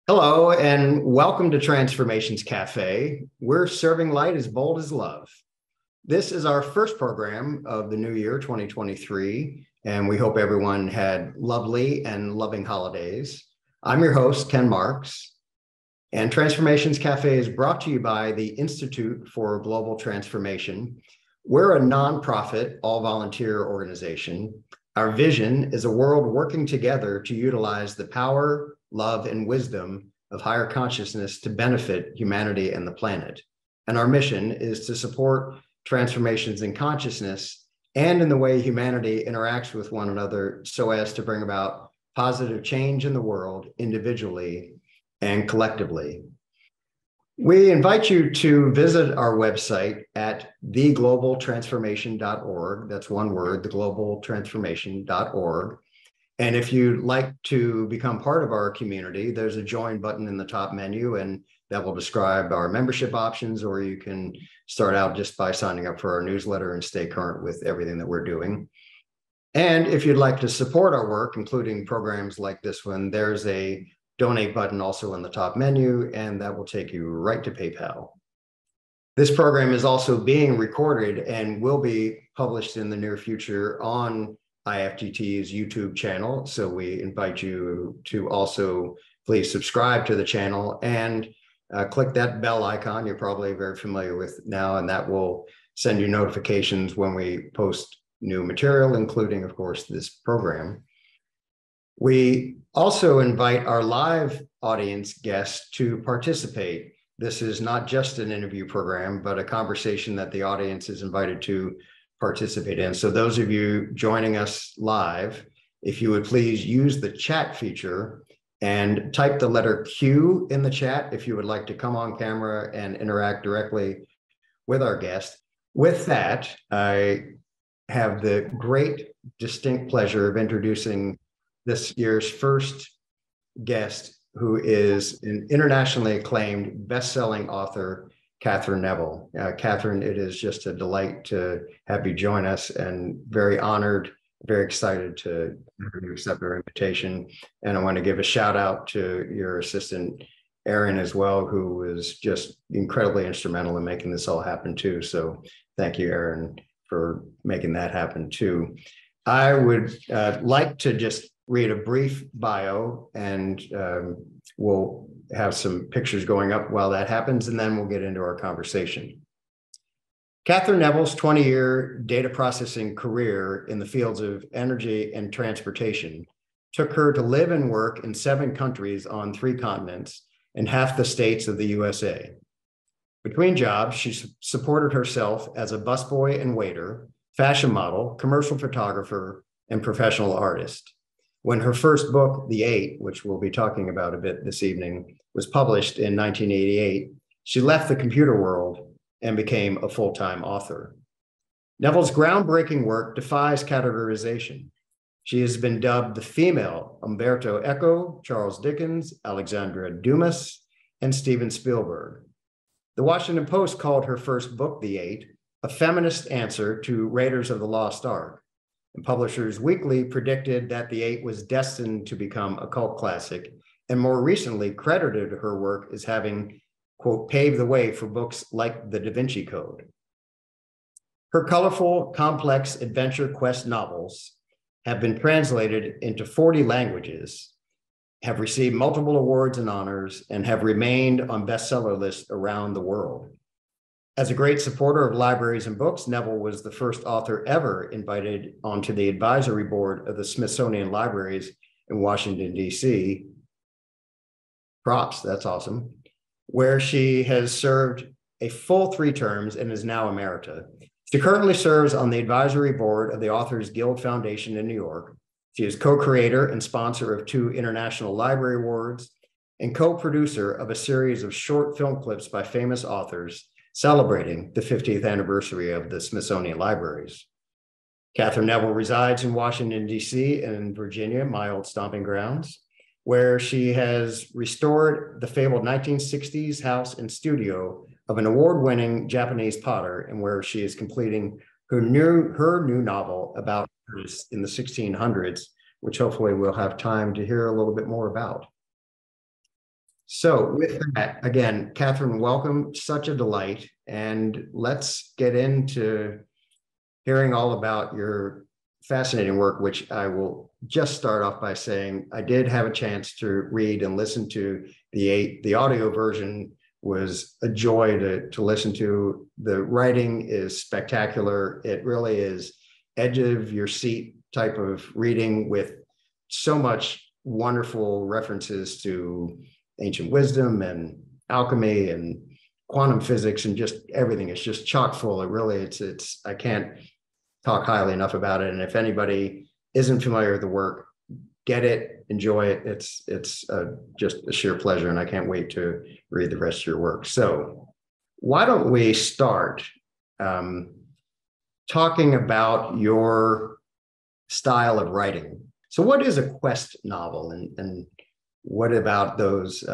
Hello, and welcome to Transformations Cafe. We're serving light as bold as love. This is our first program of the new year, 2023, and we hope everyone had lovely and loving holidays. I'm your host, Ken Marks, and Transformations Cafe is brought to you by the Institute for Global Transformation. We're a nonprofit, all-volunteer organization. Our vision is a world working together to utilize the power, love, and wisdom of higher consciousness to benefit humanity and the planet. And our mission is to support transformations in consciousness and in the way humanity interacts with one another so as to bring about positive change in the world individually and collectively. We invite you to visit our website at theglobaltransformation.org. That's one word, theglobaltransformation.org. And if you'd like to become part of our community, there's a join button in the top menu, and that will describe our membership options, or you can start out just by signing up for our newsletter and stay current with everything that we're doing. And if you'd like to support our work, including programs like this one, there's a donate button also in the top menu, and that will take you right to PayPal. This program is also being recorded and will be published in the near future on IFGT's YouTube channel. So we invite you to also please subscribe to the channel and click that bell icon you're probably very familiar with now, and that will send you notifications when we post new material, including, of course, this program. We also invite our live audience guests to participate. This is not just an interview program, but a conversation that the audience is invited to participate in. So those of you joining us live, if you would please use the chat feature and type the letter Q in the chat if you would like to come on camera and interact directly with our guest. With that, I have the great, distinct pleasure of introducing this year's first guest, who is an internationally acclaimed best-selling author, Katherine Neville. Katherine, it is just a delight to have you join us, and very honored, very excited to accept our invitation. And I want to give a shout out to your assistant, Erin, as well, who was just incredibly instrumental in making this all happen too. So thank you, Erin, for making that happen too. I would like to just read a brief bio, and we'll have some pictures going up while that happens, and then we'll get into our conversation. Katherine Neville's 20-year data processing career in the fields of energy and transportation took her to live and work in 7 countries on 3 continents and half the states of the USA. Between jobs, she supported herself as a busboy and waiter, fashion model, commercial photographer, and professional artist. When her first book, The 8, which we'll be talking about a bit this evening, was published in 1988, she left the computer world and became a full-time author. Neville's groundbreaking work defies categorization. She has been dubbed the female Umberto Eco, Charles Dickens, Alexandra Dumas, and Steven Spielberg. The Washington Post called her first book, The 8, a feminist answer to Raiders of the Lost Ark. And Publishers Weekly predicted that The 8 was destined to become a cult classic, and more recently credited her work as having, quote, paved the way for books like the Da Vinci Code. Her colorful, complex adventure quest novels have been translated into 40 languages, have received multiple awards and honors, and have remained on bestseller lists around the world. As a great supporter of libraries and books, Neville was the first author ever invited onto the advisory board of the Smithsonian Libraries in Washington, D.C. Props, that's awesome. Where she has served a full 3 terms and is now emerita. She currently serves on the advisory board of the Authors Guild Foundation in New York. She is co-creator and sponsor of 2 International Library Awards and co-producer of a series of short film clips by famous authors celebrating the 50th anniversary of the Smithsonian Libraries. Katherine Neville resides in Washington, D.C. and Virginia, my old stomping grounds, where she has restored the fabled 1960s house and studio of an award-winning Japanese potter, and where she is completing her new novel about in the 1600s, which hopefully we'll have time to hear a little bit more about. So with that, again, Katherine, welcome. Such a delight. And let's get into hearing all about your fascinating work, which I will just start off by saying I did have a chance to read and listen to the audio version was a joy to listen to. The writing is spectacular. It really is edge of your seat type of reading with so much wonderful references to ancient wisdom and alchemy and quantum physics and just everything. It's just chock full. It really, it's, I can't talk highly enough about it. And if anybody isn't familiar with the work, get it, enjoy it. It's just a sheer pleasure. And I can't wait to read the rest of your work. So why don't we start talking about your style of writing? So what is a quest novel, and what about those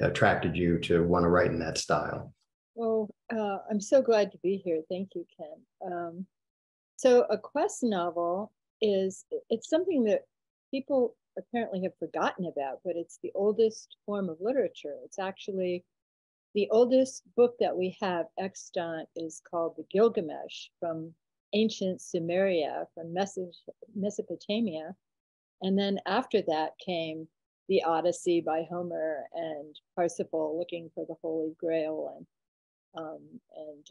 attracted you to want to write in that style? Well, I'm so glad to be here. Thank you, Ken. So a quest novel it's something that people apparently have forgotten about, but it's the oldest form of literature. It's actually the oldest book that we have extant is called the Gilgamesh from ancient Sumeria, from Mesopotamia. And then after that came the Odyssey by Homer and Parsifal looking for the Holy Grail, and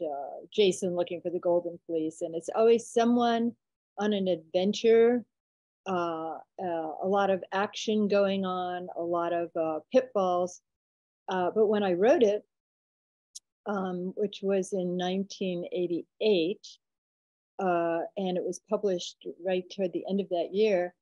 Jason looking for the Golden Fleece. And it's always someone on an adventure, a lot of action going on, a lot of pitfalls. But when I wrote it, which was in 1988, and it was published right toward the end of that year,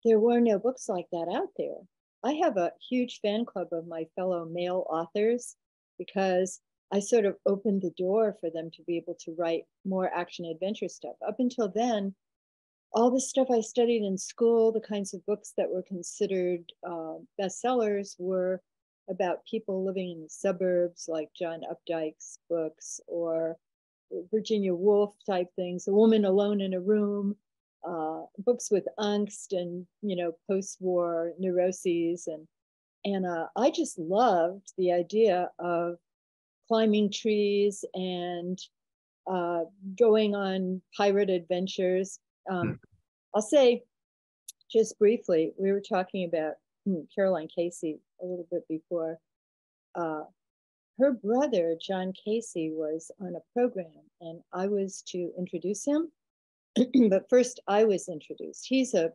there were no books like that out there. I have a huge fan club of my fellow male authors because I sort of opened the door for them to be able to write more action adventure stuff. Up until then, all the stuff I studied in school, the kinds of books that were considered bestsellers, were about people living in the suburbs, like John Updike's books, or Virginia Woolf type things, A Woman Alone in a Room, books with angst and post-war neuroses, and I just loved the idea of climbing trees and going on pirate adventures. I'll say just briefly, we were talking about Caroline Casey a little bit before. Her brother, John Casey, was on a program and I was to introduce him. But first I was introduced. He's the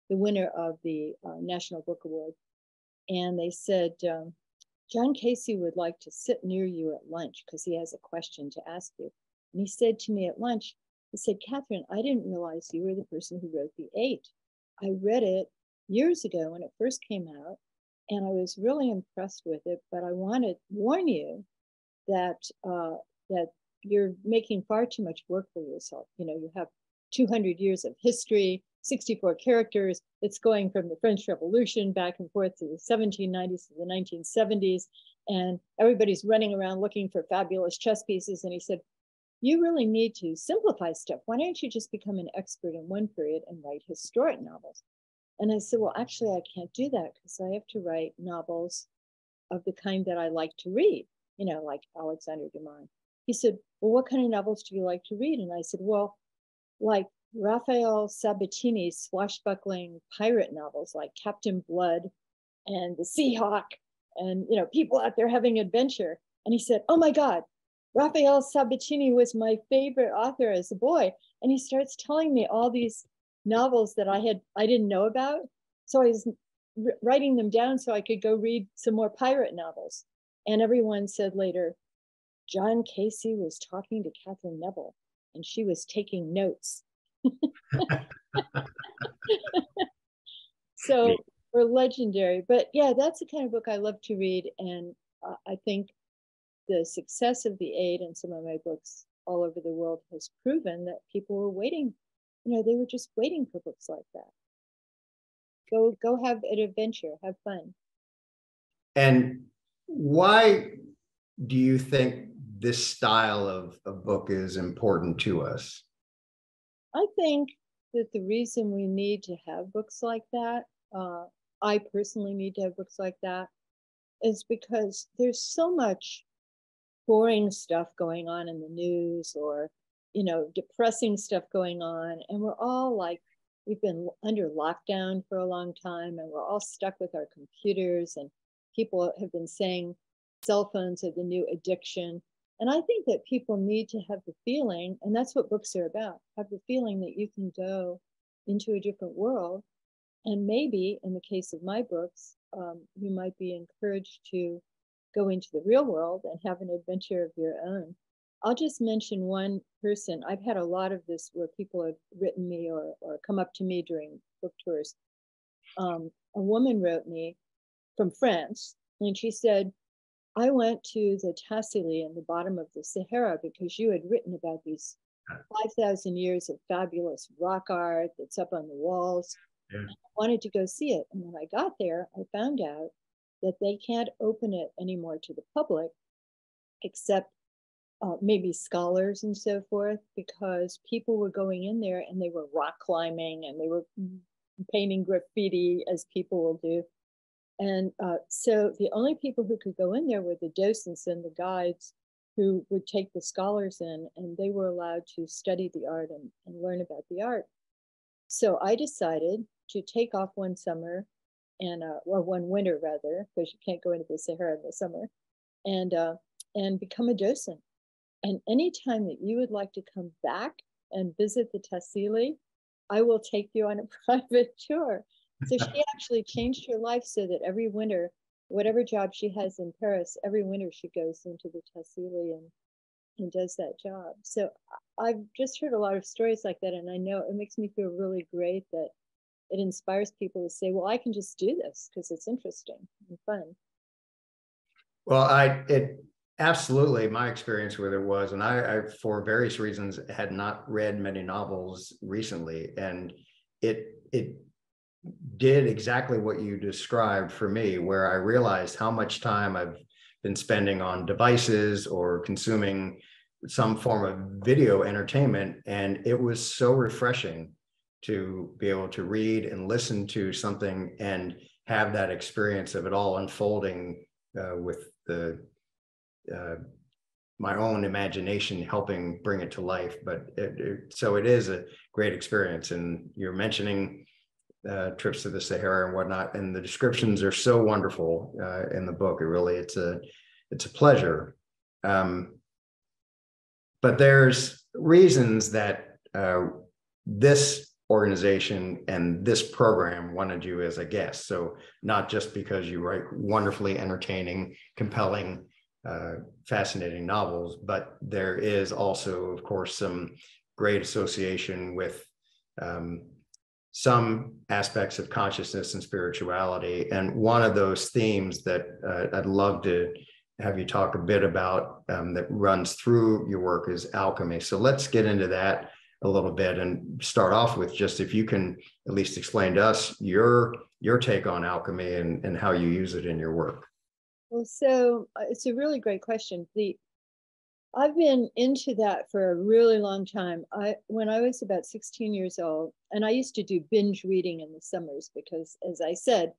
winner of the National Book Award. And they said, John Casey would like to sit near you at lunch because he has a question to ask you. And he said to me at lunch, he said, Katherine, I didn't realize you were the person who wrote The Eight. I read it years ago when it first came out, and I was really impressed with it, but I want to warn you that that you're making far too much work for yourself. You have 200 years of history, 64 characters. It's going from the French Revolution back and forth to the 1790s to the 1970s. And everybody's running around looking for fabulous chess pieces. And he said, you really need to simplify stuff. Why don't you just become an expert in one period and write historic novels? And I said, well, actually, I can't do that because I have to write novels of the kind that I like to read, like Alexander Dumas. He said, well, what kind of novels do you like to read? And I said, well, like Raphael Sabatini's swashbuckling pirate novels like Captain Blood and The Seahawk and, people out there having adventure. And he said, oh my God, Raphael Sabatini was my favorite author as a boy. And he starts telling me all these novels that I didn't know about. So I was writing them down so I could go read some more pirate novels. And everyone said later, John Casey was talking to Katherine Neville and she was taking notes. So we're legendary. But yeah, that's the kind of book I love to read. And I think the success of The Eight and some of my books all over the world has proven that people were waiting. They were just waiting for books like that. Go have an adventure, have fun. And why do you think this style of a book is important to us? I think that the reason we need to have books like that, I personally need to have books like that, is because there's so much boring stuff going on in the news, or, you know, depressing stuff going on. And we're all like, we've been under lockdown for a long time, and we're all stuck with our computers, and people have been saying cell phones are the new addiction. And I think that people need to have the feeling, and that's what books are about, have the feeling that you can go into a different world. And maybe in the case of my books, you might be encouraged to go into the real world and have an adventure of your own. I'll just mention one person. I've had a lot of this where people have written me or come up to me during book tours. A woman wrote me from France, and she said, I went to the Tassili in the bottom of the Sahara because you had written about these 5,000 years of fabulous rock art that's up on the walls. Yeah. I wanted to go see it. And when I got there, I found out that they can't open it anymore to the public, except maybe scholars and so forth, because people were going in there and they were rock climbing and they were painting graffiti, as people will do. And so the only people who could go in there were the docents and the guides who would take the scholars in, and they were allowed to study the art and learn about the art. So I decided to take off one summer, and or one winter rather, because you can't go into the Sahara in the summer, and become a docent. And anytime that you would like to come back and visit the Tassili, I will take you on a private tour. So she actually changed her life so that every winter, whatever job she has in Paris, every winter she goes into the Tassili and does that job. So I've just heard a lot of stories like that, and I know it makes me feel really great that it inspires people to say, well, I can just do this because it's interesting and fun. Well, absolutely, my experience with it was, and I, for various reasons, had not read many novels recently, and it did exactly what you described for me, where I realized how much time I've been spending on devices or consuming some form of video entertainment. And it was so refreshing to be able to read and listen to something and have that experience of it all unfolding with my own imagination helping bring it to life. But so it is a great experience. And you're mentioning trips to the Sahara and whatnot, and the descriptions are so wonderful in the book. It's a pleasure. But there's reasons that this organization and this program wanted you as a guest. So not just because you write wonderfully entertaining, compelling, fascinating novels, but there is also, of course, some great association with some aspects of consciousness and spirituality. And one of those themes that I'd love to have you talk a bit about that runs through your work is alchemy. So let's get into that a little bit and start off with just, if you can at least explain to us your take on alchemy and how you use it in your work. Well, so it's a really great question. I've been into that for a really long time. When I was about 16 years old, and I used to do binge reading in the summers because, as I said,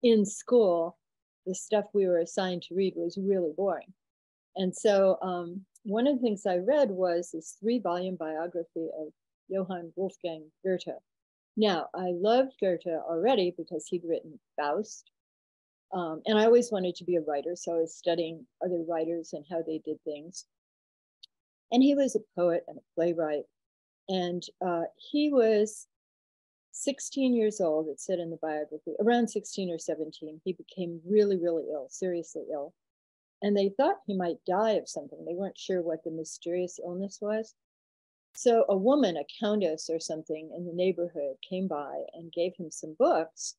in school, the stuff we were assigned to read was really boring. And so one of the things I read was this 3-volume biography of Johann Wolfgang Goethe. Now, I loved Goethe already because he'd written Faust. And I always wanted to be a writer, so I was studying other writers and how they did things. And he was a poet and a playwright. And he was 16 years old, it said in the biography, around 16 or 17, he became really, really ill, seriously ill. And they thought he might die of something. They weren't sure what the mysterious illness was. So a woman, a countess or something in the neighborhood, came by and gave him some books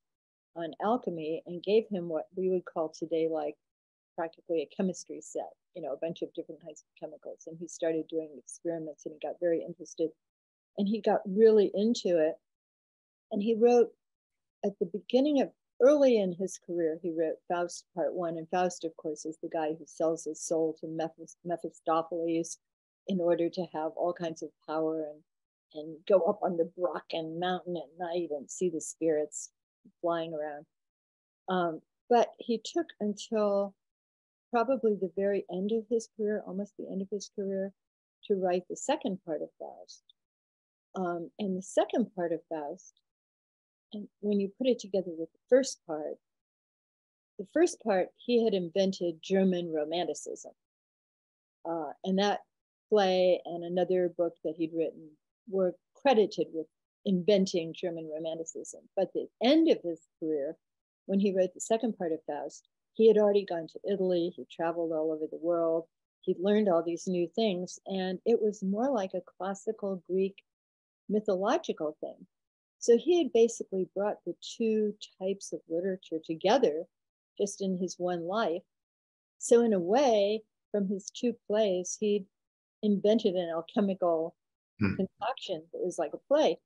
on alchemy and gave him what we would call today like practically a chemistry set, you know, a bunch of different kinds of chemicals. And he started doing experiments and he got very interested and he got really into it. And he wrote at the beginning of, early in his career, he wrote Faust Part 1. And Faust, of course, is the guy who sells his soul to Mephistopheles in order to have all kinds of power and go up on the Brocken mountain at night and see the spirits flying around. But he took until probably the very end of his career, almost the end of his career, to write the second part of Faust. And the second part of Faust, and when you put it together with the first part, he had invented German Romanticism. And that play and another book that he'd written were credited with inventing German Romanticism. But the end of his career, when he wrote the second part of Faust, he had already gone to Italy, he traveled all over the world, he'd learned all these new things, and it was more like a classical Greek mythological thing. So he had basically brought the two types of literature together just in his one life. So in a way, from his two plays, he'd invented an alchemical concoction that was like a play.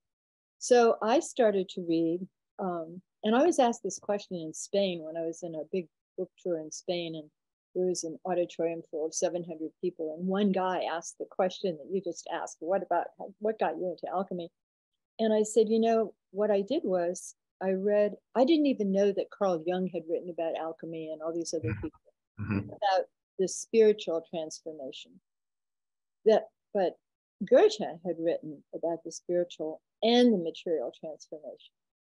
So I started to read, and I was asked this question in Spain when I was in a big book tour in Spain, and there was an auditorium full of 700 people, and one guy asked the question that you just asked, what got you into alchemy? And I said, what I did was I didn't even know that Carl Jung had written about alchemy and all these other people, about the spiritual transformation. But Goethe had written about the spiritual and the material transformation.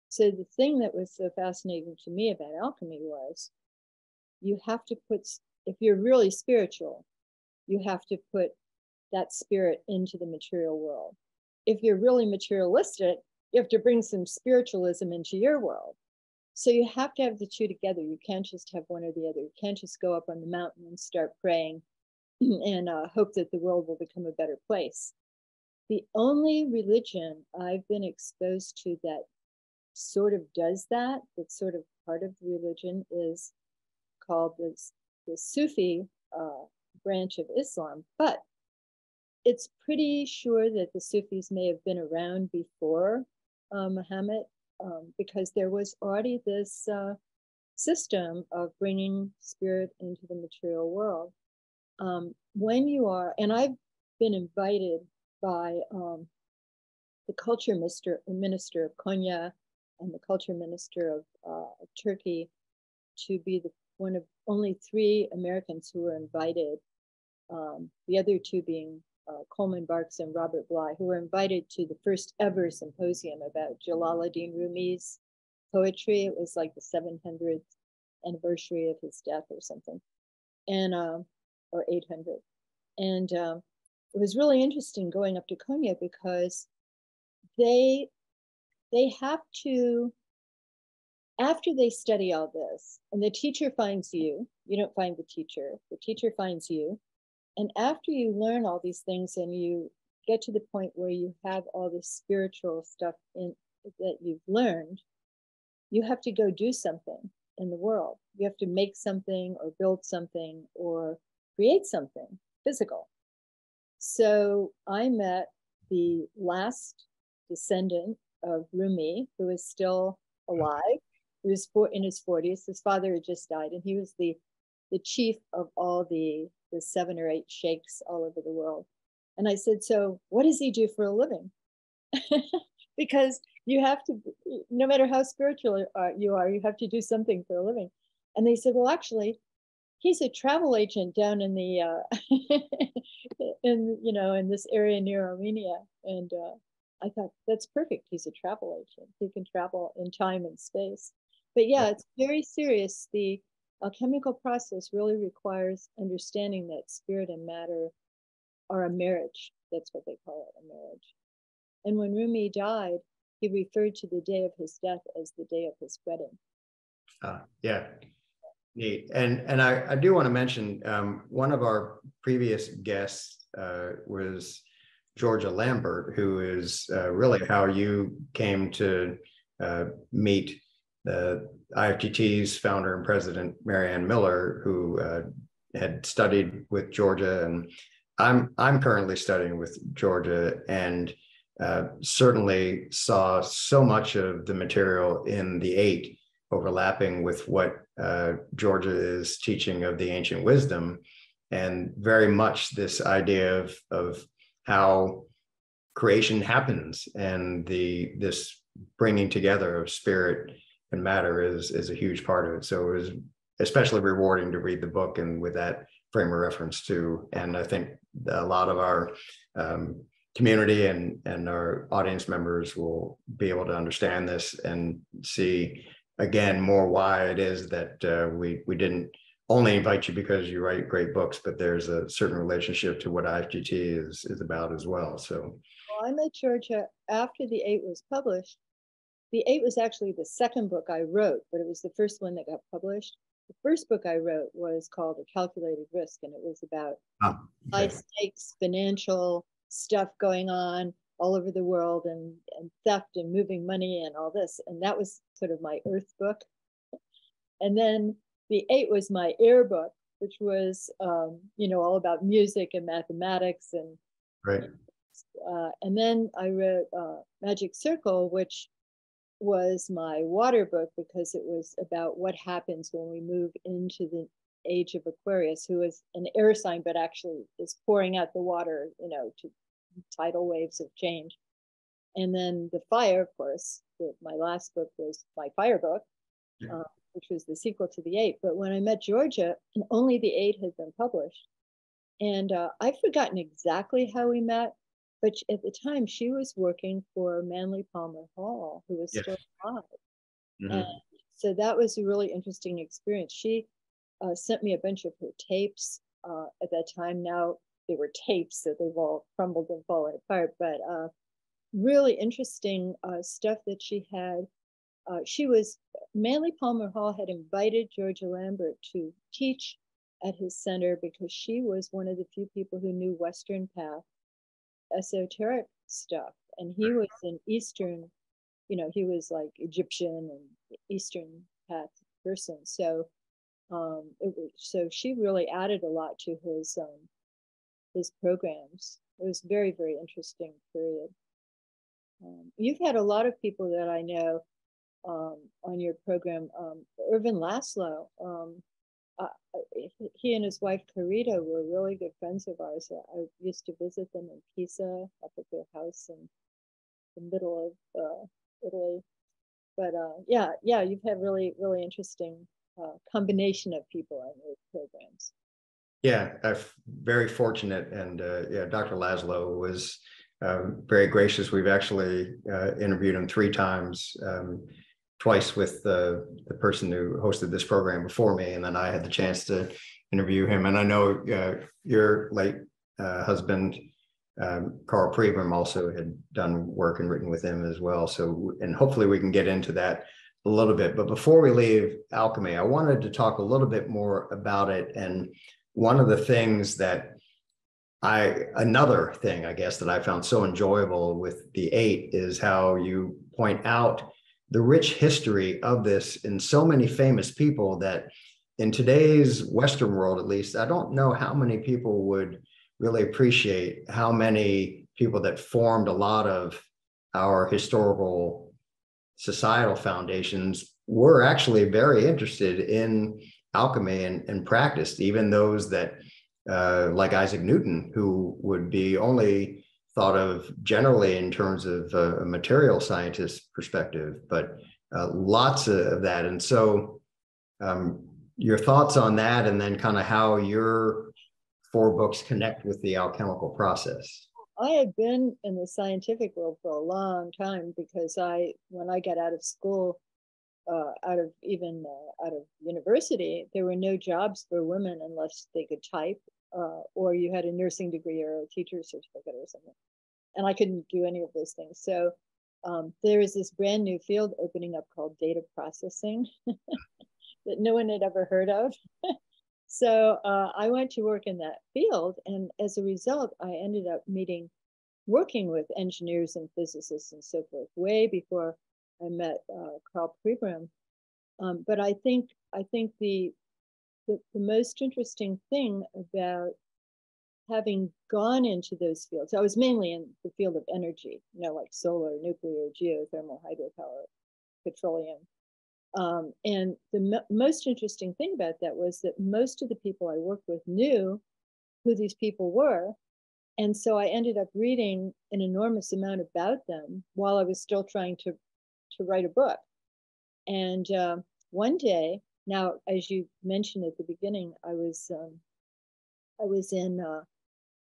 So the thing that was so fascinating to me about alchemy was you have to put, if you're really spiritual, you have to put that spirit into the material world. If you're really materialistic, you have to bring some spiritualism into your world. So you have to have the two together. You can't just have one or the other. You can't just go up on the mountain and start praying and hope that the world will become a better place. The only religion I've been exposed to that sort of does that, that's sort of part of the religion, is called the Sufi branch of Islam. But it's pretty sure that the Sufis may have been around before Muhammad, because there was already this system of bringing spirit into the material world. When you are, and I've been invited by the culture minister of Konya and the culture minister of Turkey to be one of only 3 Americans who were invited, the other 2 being Coleman Barks and Robert Bly, who were invited to the first ever symposium about Jalaluddin Rumi's poetry. It was like the 700th anniversary of his death or something, and or 800. And it was really interesting going up to Konya because they have to, after they study all this, and the teacher finds you don't find the teacher finds you. And after you learn all these things and you get to the point where you have all this spiritual stuff that you've learned, you have to go do something in the world. You have to make something or build something or create something physical. So I met the last descendant of Rumi, who is still alive. He was in his 40s. His father had just died, and he was the chief of all the 7 or 8 sheikhs all over the world. And I said, so what does he do for a living? Because you have to, no matter how spiritual you are, you have to do something for a living. And they said, well, actually, he's a travel agent down in the in this area near Armenia. And I thought, that's perfect. He's a travel agent. He can travel in time and space. But yeah, it's very serious. The alchemical process really requires understanding that spirit and matter are a marriage. That's what they call it, a marriage. And when Rumi died, he referred to the day of his death as the day of his wedding. Yeah, neat. And I do want to mention one of our previous guests was Georgia Lambert, who is really how you came to meet the IFGT's founder and president, Marianne Miller, who had studied with Georgia. And I'm currently studying with Georgia, and certainly saw so much of the material in the 8 overlapping with what Georgia is teaching of the ancient wisdom, and very much this idea of how creation happens and this bringing together of spirit and matter is a huge part of it. So it was especially rewarding to read the book and with that frame of reference too. And I think a lot of our community and our audience members will be able to understand this and see again more why it is that we didn't only invite you because you write great books, but there's a certain relationship to what IFGT is about as well. So I met Georgia after The Eight was published. The Eight was actually the second book I wrote, but it was the first one that got published. The first book I wrote was called A Calculated Risk, and it was about high stakes financial stuff going on all over the world, and theft and moving money and all this. And that was sort of my earth book. And then The Eight was my air book, which was, all about music and mathematics. And then I wrote Magic Circle, which was my water book, because it was about what happens when we move into the age of Aquarius, who is an air sign, but actually is pouring out the water, to tidal waves of change. And then the fire, of course, my last book was my fire book, which was the sequel to The Eight. But when I met Georgia, only The Eight had been published. And I've forgotten exactly how we met, but at the time she was working for Manly Palmer Hall, who was still alive. And so that was a really interesting experience. She sent me a bunch of her tapes at that time. Now they were tapes, so they've all crumbled and fallen apart, but really interesting stuff that she had. Manly Palmer Hall had invited Georgia Lambert to teach at his center because she was one of the few people who knew Western path esoteric stuff. And he was an Eastern, he was like Egyptian and Eastern path person. So so she really added a lot to his programs. It was very, very interesting period. You've had a lot of people that I know on your program. Irvin Laszlo, he and his wife Carita were really good friends of ours. I used to visit them in Pisa, up at their house in the middle of Italy. But you've had really, really interesting combination of people on your programs. Yeah, I'm very fortunate. And Dr. Laszlo was very gracious. We've actually interviewed him 3 times, twice with the person who hosted this program before me, and then I had the chance to interview him. And I know your late husband, Carl Pribram, also had done work and written with him as well. So, and hopefully we can get into that a little bit. But before we leave alchemy, I wanted to talk a little bit more about it. And one of the things that another thing, I guess, that I found so enjoyable with The Eight is how you point out the rich history of this in so many famous people that in today's Western world, at least, I don't know how many people would really appreciate how many people that formed a lot of our historical societal foundations were actually very interested in alchemy and practiced, even those that like Isaac Newton, who would be only thought of generally in terms of a material scientist perspective, but lots of that. And so your thoughts on that, and then kind of how your 4 books connect with the alchemical process. I had been in the scientific world for a long time because when I got out of school, out of university, there were no jobs for women unless they could type, or you had a nursing degree or a teacher's certificate or something. And I couldn't do any of those things. So there is this brand new field opening up called data processing that no one had ever heard of. So I went to work in that field. And as a result, I ended up working with engineers and physicists and so forth, way before I met Carl Pribram. But I think the most interesting thing about having gone into those fields, I was mainly in the field of energy, like solar, nuclear, geothermal, hydropower, petroleum. And the most interesting thing about that was that most of the people I worked with knew who these people were. And so I ended up reading an enormous amount about them while I was still trying to write a book. And one day, now, as you mentioned at the beginning, I was in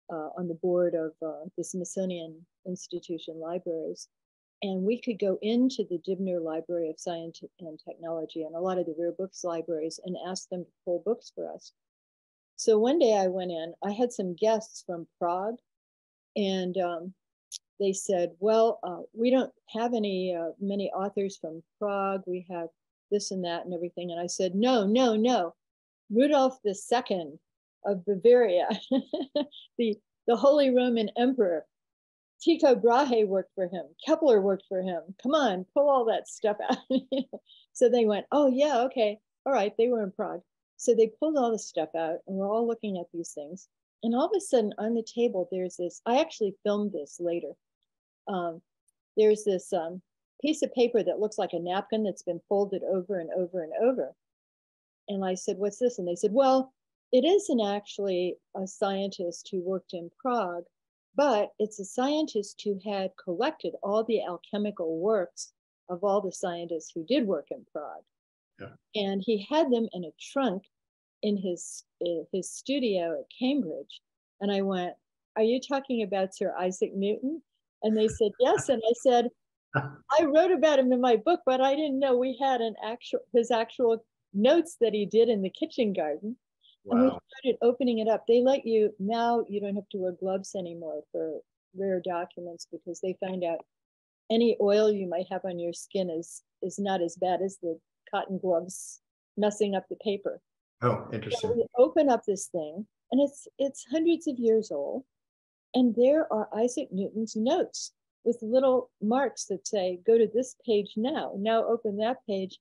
on the board of the Smithsonian Institution Libraries, and we could go into the Dibner Library of Science and Technology and a lot of the rare books libraries and ask them to pull books for us. So one day I went in, I had some guests from Prague, and they said, well, we don't have many authors from Prague. We have this and that and everything. And I said, no, no, no. Rudolph II of Bavaria, the Holy Roman Emperor. Tycho Brahe worked for him. Kepler worked for him. Come on, pull all that stuff out. So they went, oh yeah, okay. All right, they were in Prague. So they pulled all the stuff out and we're all looking at these things. And all of a sudden on the table, there's this, I actually filmed this later. There's this piece of paper that looks like a napkin that's been folded over and over and over. And I said, what's this? And they said, well, it isn't actually a scientist who worked in Prague, but it's a scientist who had collected all the alchemical works of all the scientists who did work in Prague. Yeah. And he had them in a trunk in his studio at Cambridge. And I went, are you talking about Sir Isaac Newton? And they said, yes. And I said, I wrote about him in my book, but I didn't know we had his actual notes that he did in the kitchen garden. Wow. And we started opening it up. They let you, now you don't have to wear gloves anymore for rare documents because they find out any oil you might have on your skin is not as bad as the cotton gloves messing up the paper. Oh, interesting. So we open up this thing and it's hundreds of years old. And there are Isaac Newton's notes with little marks that say, go to this page now. Now open that page.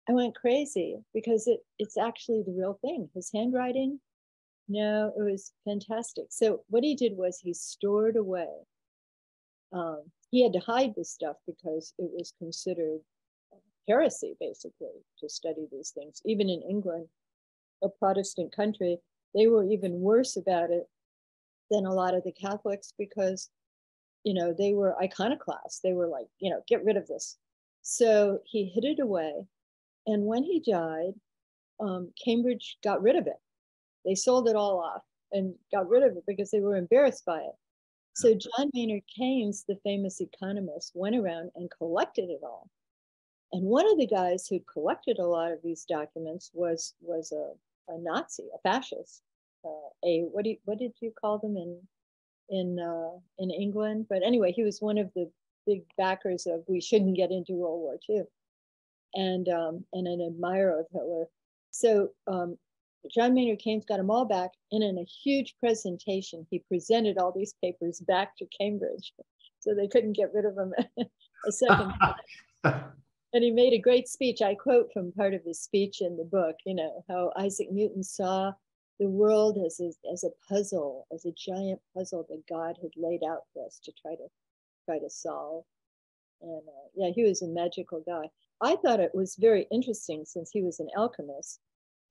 I went crazy because it's actually the real thing. His handwriting, no, it was fantastic. So what he did was he stored away. He had to hide this stuff because it was considered heresy, basically, to study these things. Even in England, a Protestant country, they were even worse about it than a lot of the Catholics because, you know, they were iconoclasts. They were like, you know, get rid of this. So he hid it away. And when he died, Cambridge got rid of it. They sold it all off and got rid of it because they were embarrassed by it. So John Maynard Keynes, the famous economist, went around and collected it all. And one of the guys who collected a lot of these documents was a Nazi, a fascist, what did you call them in England? But anyway, he was one of the big backers of we shouldn't get into World War II. And an admirer of Hitler. So John Maynard Keynes got them all back, and in a huge presentation, he presented all these papers back to Cambridge, so they couldn't get rid of them a second time. And he made a great speech. I quote from part of his speech in the book, you know, how Isaac Newton saw the world as a puzzle, as a giant puzzle that God had laid out for us to try to solve. And yeah, he was a magical guy. I thought it was very interesting, since he was an alchemist,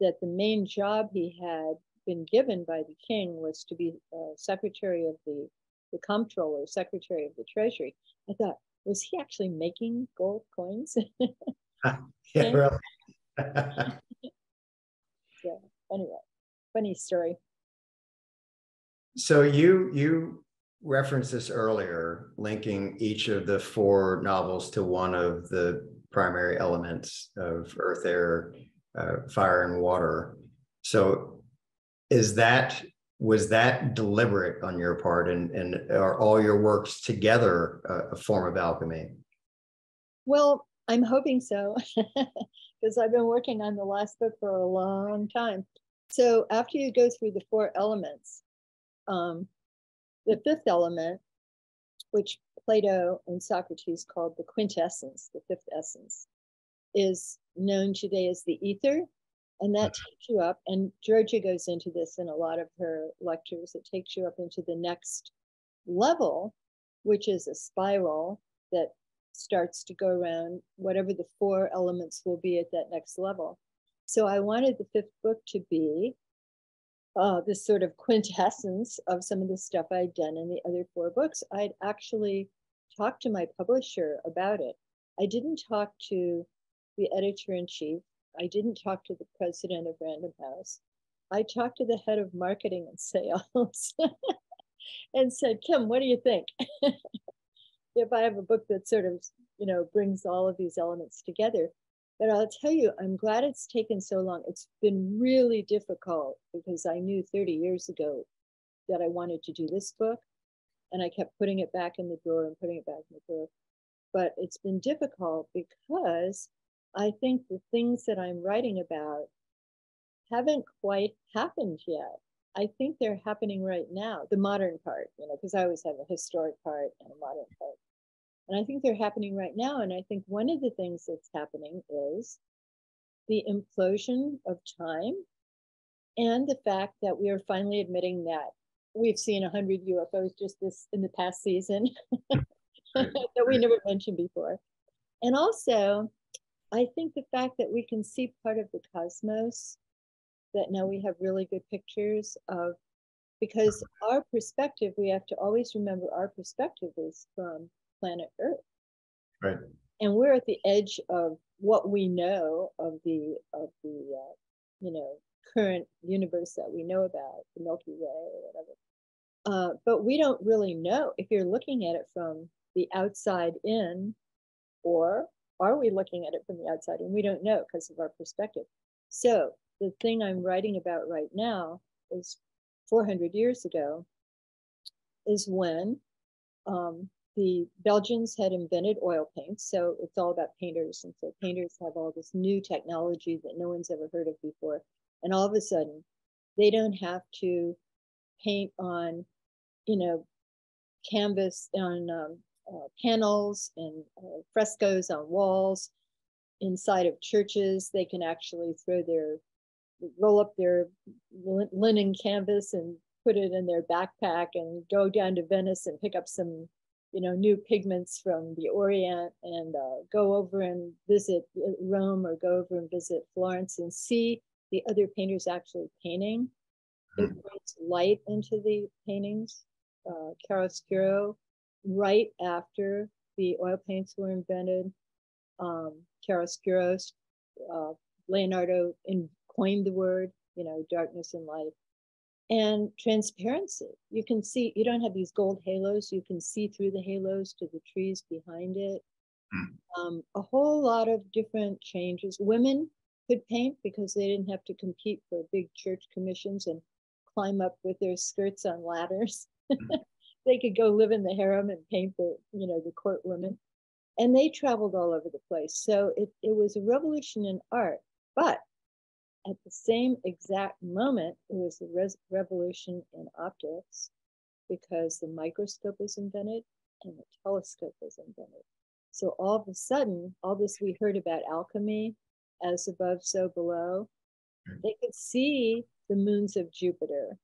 that the main job he had been given by the king was to be secretary of the comptroller, secretary of the treasury. I thought, was he actually making gold coins? Yeah, really. Yeah, anyway, funny story. So you referenced this earlier, linking each of the 4 novels to one of the primary elements of earth, air, fire, and water. So was that deliberate on your part, and are all your works together a form of alchemy? Well, I'm hoping so, because I've been working on the last book for a long time. So after you go through the 4 elements, the 5th element, which Plato and Socrates called the quintessence, the 5th essence, is known today as the ether. And that takes you up, and Georgia goes into this in a lot of her lectures, it takes you up into the next level, which is a spiral that starts to go around whatever the 4 elements will be at that next level. So I wanted the 5th book to be this sort of quintessence of some of the stuff I'd done in the other 4 books. I'd actually talked to my publisher about it. I didn't talk to the editor-in-chief. I didn't talk to the president of Random House. I talked to the head of marketing and sales and said, Kim, what do you think? If I have a book that sort of, brings all of these elements together. But I'll tell you, I'm glad it's taken so long. It's been really difficult because I knew 30 years ago that I wanted to do this book, and I kept putting it back in the drawer and putting it back in the drawer. But it's been difficult because I think the things that I'm writing about haven't quite happened yet. I think they're happening right now, the modern part, because I always have a historic part and a modern part. And I think they're happening right now. And I think one of the things that's happening is the implosion of time and the fact that we are finally admitting that we've seen 100 UFOs just this in the past season that we never mentioned before. And also, I think the fact that we can see part of the cosmos, that now we have really good pictures of, because our perspective, we have to always remember our perspective is from planet Earth. Right. And we're at the edge of what we know of the current universe that we know about, the Milky Way or whatever. But we don't really know if you're looking at it from the outside in, or are we looking at it from the outside? And we don't know because of our perspective. So the thing I'm writing about right now is 400 years ago is when the Belgians had invented oil paints. So it's all about painters. And so painters have all this new technology that no one's ever heard of before. And all of a sudden, they don't have to paint on, canvas, on panels and frescoes on walls inside of churches. They can actually roll up their linen canvas and put it in their backpack and go down to Venice and pick up some, new pigments from the Orient and go over and visit Rome or go over and visit Florence and see the other painters actually painting. It brings light into the paintings. Chiaroscuro, right after the oil paints were invented, chiaroscuro, Leonardo coined the word, darkness and light. And transparency. You can see, you don't have these gold halos, you can see through the halos to the trees behind it. A whole lot of different changes. Women could paint because they didn't have to compete for big church commissions and climb up with their skirts on ladders. They could go live in the harem and paint the court women. And they traveled all over the place. So it was a revolution in art. But at the same exact moment, it was a revolution in optics because the microscope was invented and the telescope was invented. So all of a sudden, all this we heard about alchemy, as above, so below, they could see the moons of Jupiter.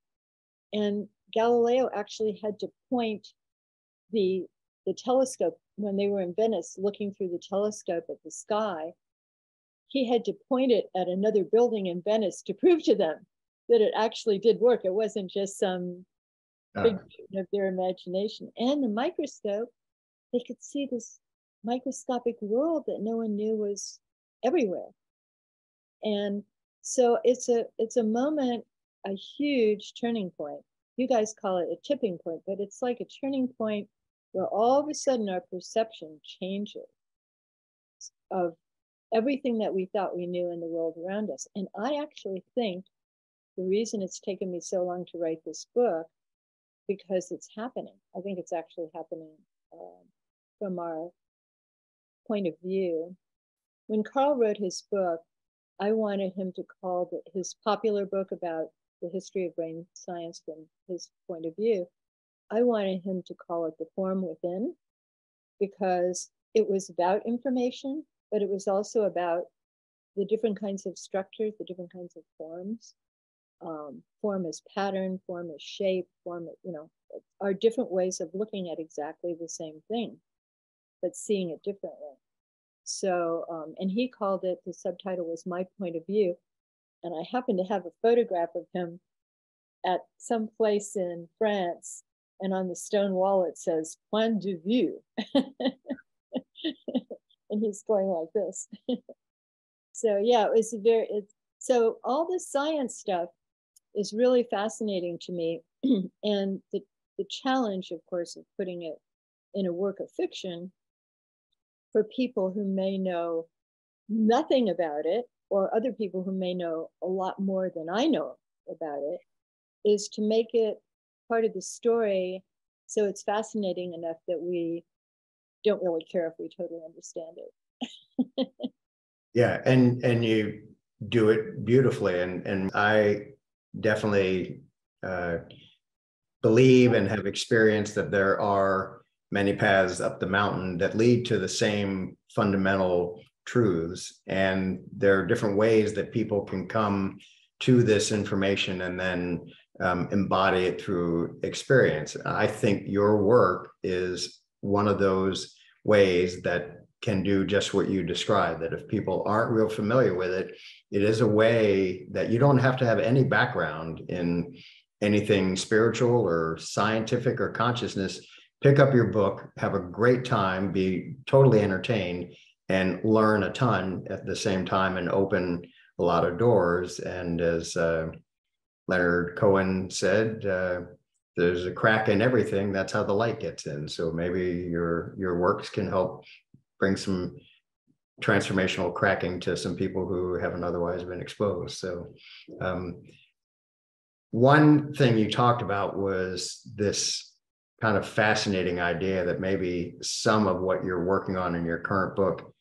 And Galileo actually had to point the telescope when they were in Venice, looking through the telescope at the sky. He had to point it at another building in Venice to prove to them that it actually did work. It wasn't just some figment of their imagination. And the microscope, they could see this microscopic world that no one knew was everywhere. And so it's a moment, a huge turning point. You guys call it a tipping point, but it's like a turning point where all of a sudden our perception changes of everything that we thought we knew in the world around us. And I actually think the reason it's taken me so long to write this book, because it's happening. I think it's actually happening from our point of view. When Carl wrote his book, I wanted him to call his popular book about the history of brain science from his point of view, I wanted him to call it The Form Within, because it was about information, but it was also about the different kinds of structures, the different kinds of forms. Form as pattern, form as shape, form, are different ways of looking at exactly the same thing, but seeing it differently. So, and he called it, the subtitle was My Point of View. And I happen to have a photograph of him at some place in France. And on the stone wall, it says, Point de vue. And he's going like this. So yeah, it was so all this science stuff is really fascinating to me. And the challenge, of course, of putting it in a work of fiction for people who may know nothing about it, or other people who may know a lot more than I know about it, is to make it part of the story so it's fascinating enough that we don't really care if we totally understand it. Yeah, and you do it beautifully, and I definitely believe and have experienced that there are many paths up the mountain that lead to the same fundamental truths, and there are different ways that people can come to this information and then embody it through experience. I think your work is one of those ways that can do just what you described, that if people aren't real familiar with it, it is a way that you don't have to have any background in anything spiritual or scientific or consciousness. Pick up your book, have a great time, be totally entertained, and learn a ton at the same time, and open a lot of doors. And as Leonard Cohen said, there's a crack in everything. That's how the light gets in. So maybe your works can help bring some transformational cracking to some people who haven't otherwise been exposed. So one thing you talked about was this kind of fascinating idea that maybe some of what you're working on in your current book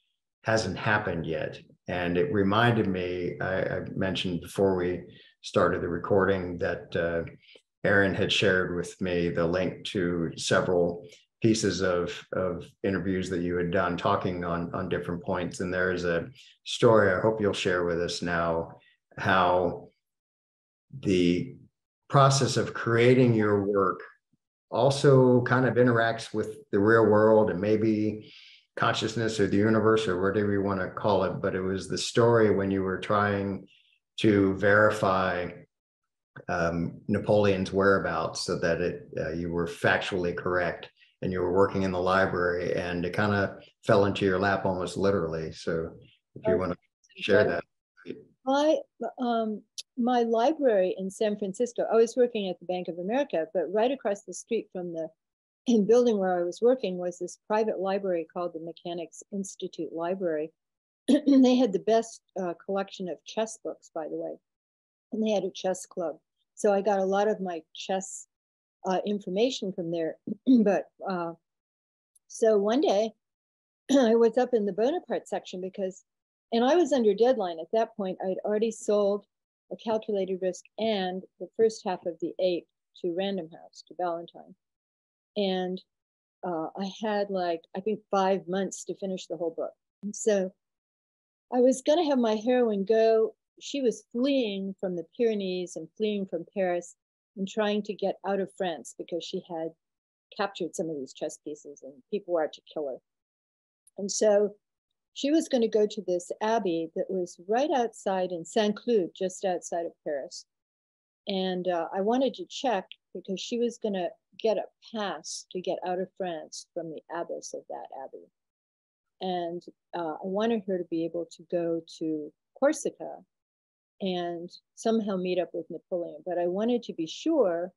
hasn't happened yet. And it reminded me, I mentioned before we started the recording that Aaron had shared with me the link to several pieces of interviews that you had done talking on different points. And there is a story I hope you'll share with us now, how the process of creating your work also kind of interacts with the real world and maybe consciousness or the universe or whatever you want to call it. But it was the story when you were trying to verify Napoleon's whereabouts so that you were factually correct, and you were working in the library, and it kind of fell into your lap almost literally. So if you want to share that. My library in San Francisco, I was working at the Bank of America, but right across the street from the building where I was working was this private library called the Mechanics Institute Library. They had the best collection of chess books, by the way, and they had a chess club. So I got a lot of my chess information from there. But so one day I was up in the Bonaparte section and I was under deadline at that point. I'd already sold A Calculated Risk and the first half of The Ape to Random House, to Ballantine. And I had I think 5 months to finish the whole book. And so I was going to have my heroine go. She was fleeing from the Pyrenees and fleeing from Paris and trying to get out of France because she had captured some of these chess pieces and people were out to kill her. And so she was going to go to this abbey that was right outside in Saint-Cloud, just outside of Paris. And I wanted to check because she was going to get a pass to get out of France from the abbess of that abbey. And I wanted her to be able to go to Corsica and somehow meet up with Napoleon. But I wanted to be sure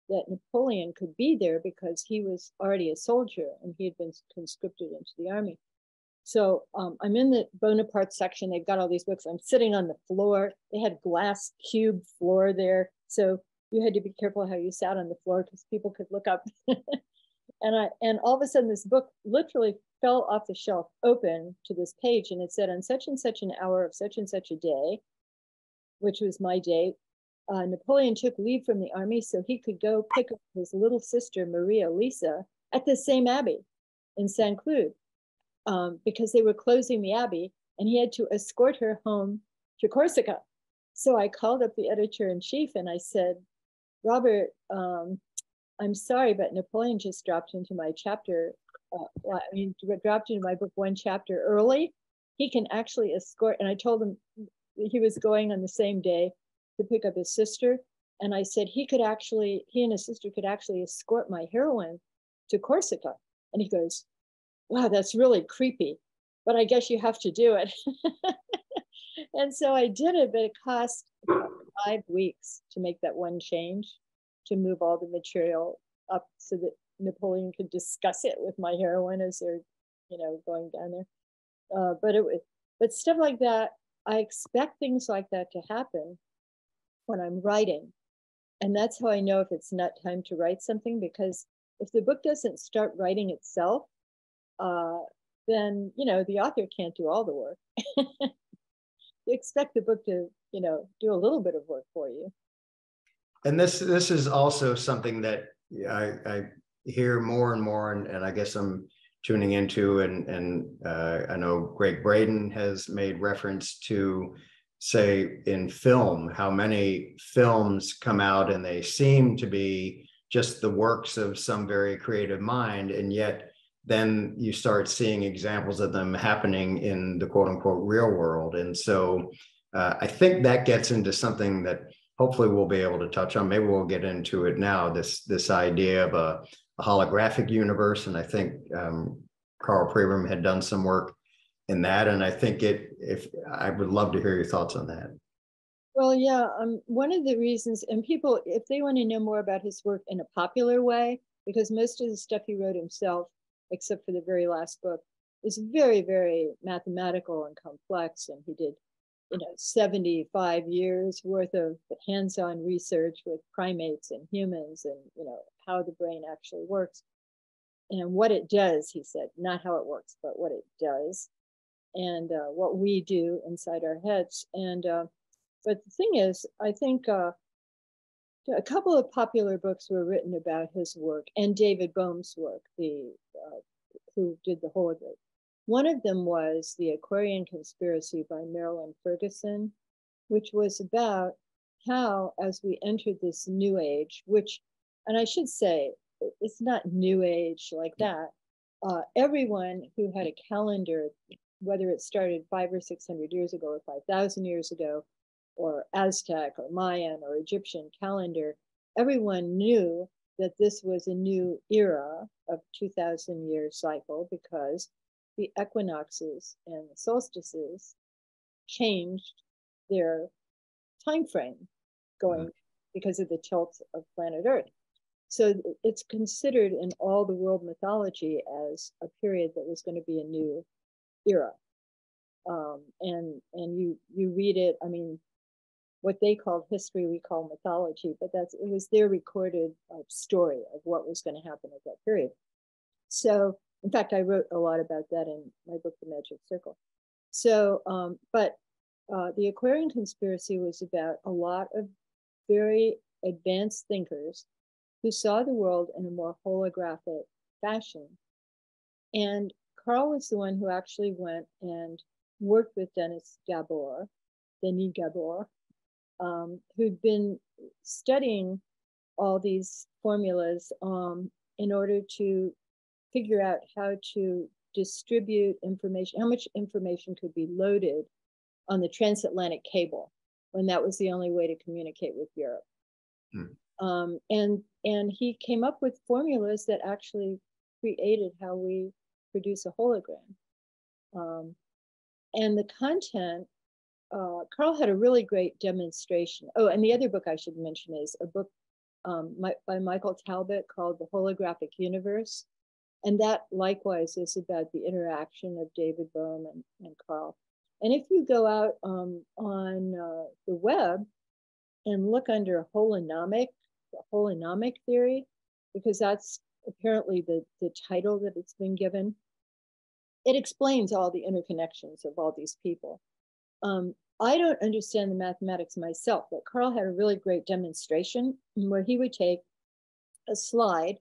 that Napoleon could be there because he was already a soldier and he had been conscripted into the army. So I'm in the Bonaparte section. They've got all these books. I'm sitting on the floor. They had glass cube floor there. So you had to be careful how you sat on the floor because people could look up. And all of a sudden this book literally fell off the shelf open to this page. And it said, on such and such an hour of such and such a day, which was my date, Napoleon took leave from the army so he could go pick up his little sister, Maria Lisa, at the same abbey in Saint-Cloud. Because they were closing the abbey and he had to escort her home to Corsica. So I called up the editor-in-chief and I said, Robert, I'm sorry, but Napoleon just dropped into my chapter. Dropped into my book one chapter early. He can actually escort, and I told him he was going on the same day to pick up his sister. And I said, he and his sister could actually escort my heroine to Corsica. And he goes, wow, that's really creepy, but I guess you have to do it. And so I did it, but it cost about 5 weeks to make that one change, to move all the material up so that Napoleon could discuss it with my heroine as they're, going down there. But stuff like that, I expect things like that to happen when I'm writing. And that's how I know if it's not time to write something, because if the book doesn't start writing itself, then, the author can't do all the work. You expect the book to, do a little bit of work for you. And this is also something that I hear more and more, and I guess I'm tuning into, and I know Greg Braden has made reference to, say, in film, how many films come out and they seem to be just the works of some very creative mind, and yet then you start seeing examples of them happening in the quote unquote real world. And so I think that gets into something that hopefully we'll be able to touch on. Maybe we'll get into it now, this idea of a holographic universe. And I think Carl Pribram had done some work in that. And I think I would love to hear your thoughts on that. Well, yeah, one of the reasons, and people, if they want to know more about his work in a popular way, because most of the stuff he wrote himself, except for the very last book, is very, very mathematical and complex. And he did, 75 years worth of hands-on research with primates and humans, and, how the brain actually works and what it does, he said, not how it works, but what it does, and what we do inside our heads. And but the thing is, I think a couple of popular books were written about his work and David Bohm's work, who did the hologram. One of them was The Aquarian Conspiracy by Marilyn Ferguson, which was about how, as we entered this new age, and I should say, it's not new age like that. Everyone who had a calendar, whether it started 500 or 600 years ago or 5,000 years ago, or Aztec or Mayan or Egyptian calendar, everyone knew that this was a new era of 2,000-year cycle, because the equinoxes and the solstices changed their time frame going because of the tilt of planet Earth. So it's considered in all the world mythology as a period that was going to be a new era. And you read it, I mean, what they called history, we call mythology, but it was their recorded story of what was going to happen at that period. So, in fact, I wrote a lot about that in my book, The Magic Circle. So, but the Aquarian Conspiracy was about a lot of very advanced thinkers who saw the world in a more holographic fashion. And Carl was the one who actually went and worked with Denis Gabor, who'd been studying all these formulas in order to figure out how to distribute information, how much information could be loaded on the transatlantic cable, when that was the only way to communicate with Europe. And he came up with formulas that actually created how we produce a hologram. And the content, Carl had a really great demonstration. Oh, and the other book I should mention is a book by Michael Talbot called The Holographic Universe. And that likewise is about the interaction of David Bohm and Carl. And if you go out on the web and look under holonomic theory, because that's apparently the title that it's been given, it explains all the interconnections of all these people. I don't understand the mathematics myself, but Carl had a really great demonstration where he would take a slide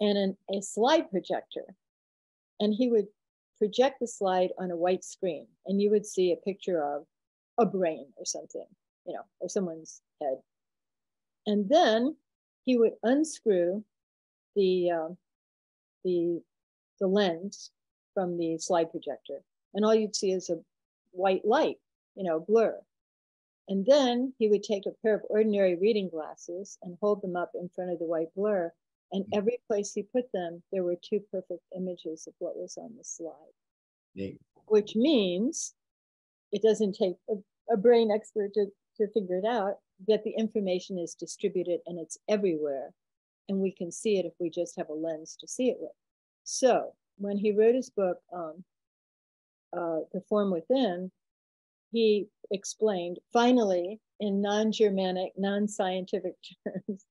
and a slide projector, and he would project the slide on a white screen, and you would see a picture of a brain or something, or someone's head. And then he would unscrew the lens from the slide projector, and all you'd see is a white light, blur. And then he would take a pair of ordinary reading glasses and hold them up in front of the white blur. And every place he put them, there were two perfect images of what was on the slide. Which means it doesn't take a brain expert to figure it out, that the information is distributed and it's everywhere. And we can see it if we just have a lens to see it with. So when he wrote his book, The Form Within, he explained, finally, in non-Germanic, non-scientific terms,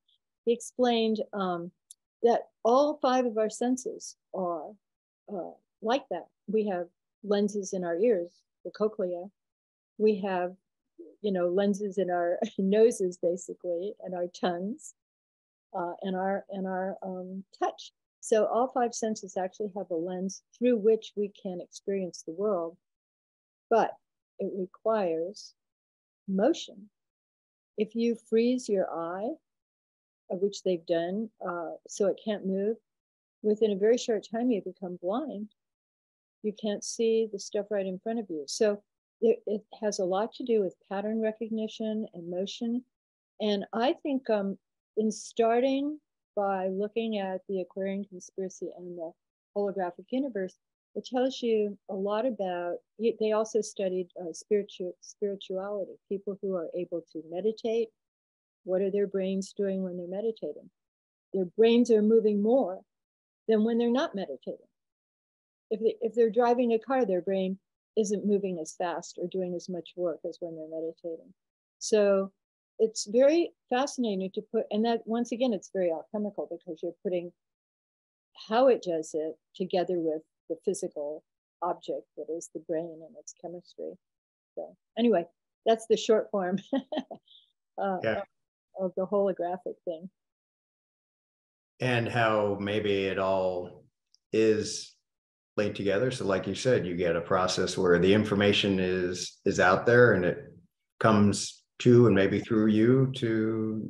he explained that all 5 of our senses are like that. We have lenses in our ears, the cochlea. We have, lenses in our noses, basically, and our tongues, and our touch. So all 5 senses actually have a lens through which we can experience the world, but it requires motion. If you freeze your eye, of which they've done, so it can't move, within a very short time you become blind. You can't see the stuff right in front of you. So it has a lot to do with pattern recognition and motion. And I think in starting by looking at the Aquarian conspiracy and the holographic universe, it tells you a lot about, they also studied spirituality, people who are able to meditate. What are their brains doing when they're meditating? Their brains are moving more than when they're not meditating. If they're driving a car, their brain isn't moving as fast or doing as much work as when they're meditating. So it's very fascinating to put, and that once again, it's very alchemical because you're putting how it does it together with the physical object that is the brain and its chemistry. So anyway, that's the short form of the holographic thing. And how maybe it all is laid together. So like you said, you get a process where the information is out there and it comes to and maybe through you to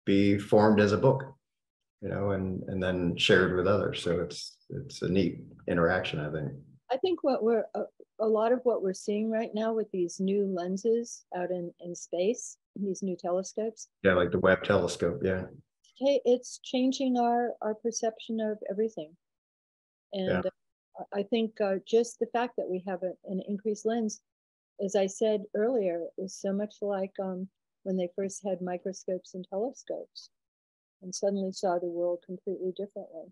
be formed as a book, and then shared with others. So it's a neat interaction, I think. I think what we're a lot of what we're seeing right now with these new lenses out in space, these new telescopes. Yeah, like the Webb telescope. Yeah. It's changing our perception of everything. And I think just the fact that we have an increased lens, as I said earlier, is so much like when they first had microscopes and telescopes and suddenly saw the world completely differently.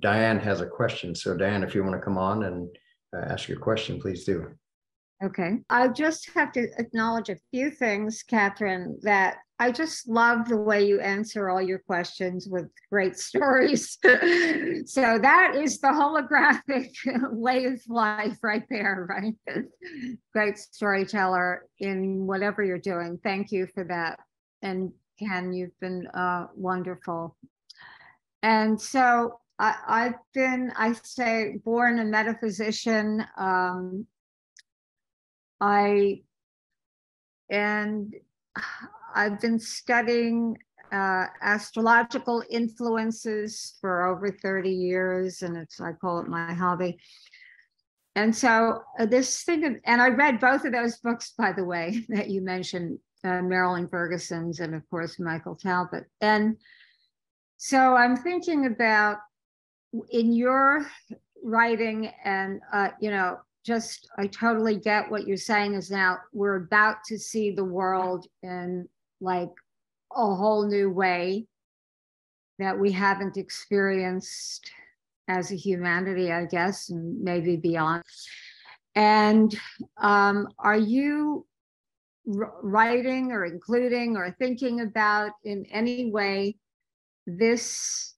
Diane has a question. So Diane, if you want to come on and ask your question, please do. Okay. I just have to acknowledge a few things, Katherine, that I just love the way you answer all your questions with great stories. So that is the holographic way of life right there, right? Great storyteller in whatever you're doing. Thank you for that. And Ken, you've been wonderful. And so I've been, I say, born a metaphysician. I've been studying astrological influences for over 30 years, and I call it my hobby. And so this thing, and I read both of those books, by the way, that you mentioned, Marilyn Ferguson's and of course Michael Talbot. And so I'm thinking about in your writing, and just I totally get what you're saying is now we're about to see the world in like a whole new way that we haven't experienced as a humanity, I guess, and maybe beyond. And are you writing or including or thinking about in any way this,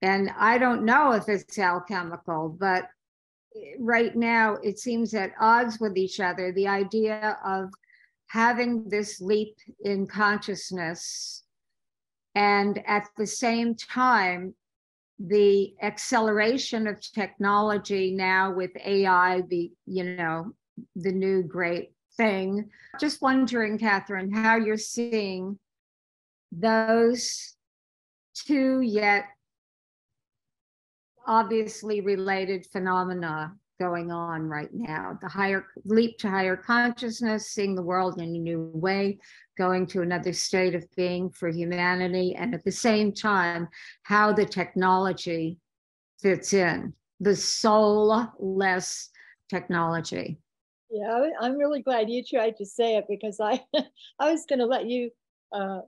and I don't know if it's alchemical, but right now it seems at odds with each other, the idea of having this leap in consciousness and at the same time the acceleration of technology now with AI the new great thing. Just wondering, Katherine, how you're seeing those two yet obviously related phenomena going on right now. The higher leap to higher consciousness, seeing the world in a new way, going to another state of being for humanity, and at the same time, how the technology fits in, the soulless technology. Yeah, I'm really glad you tried to say it, because I I was going to let you uh,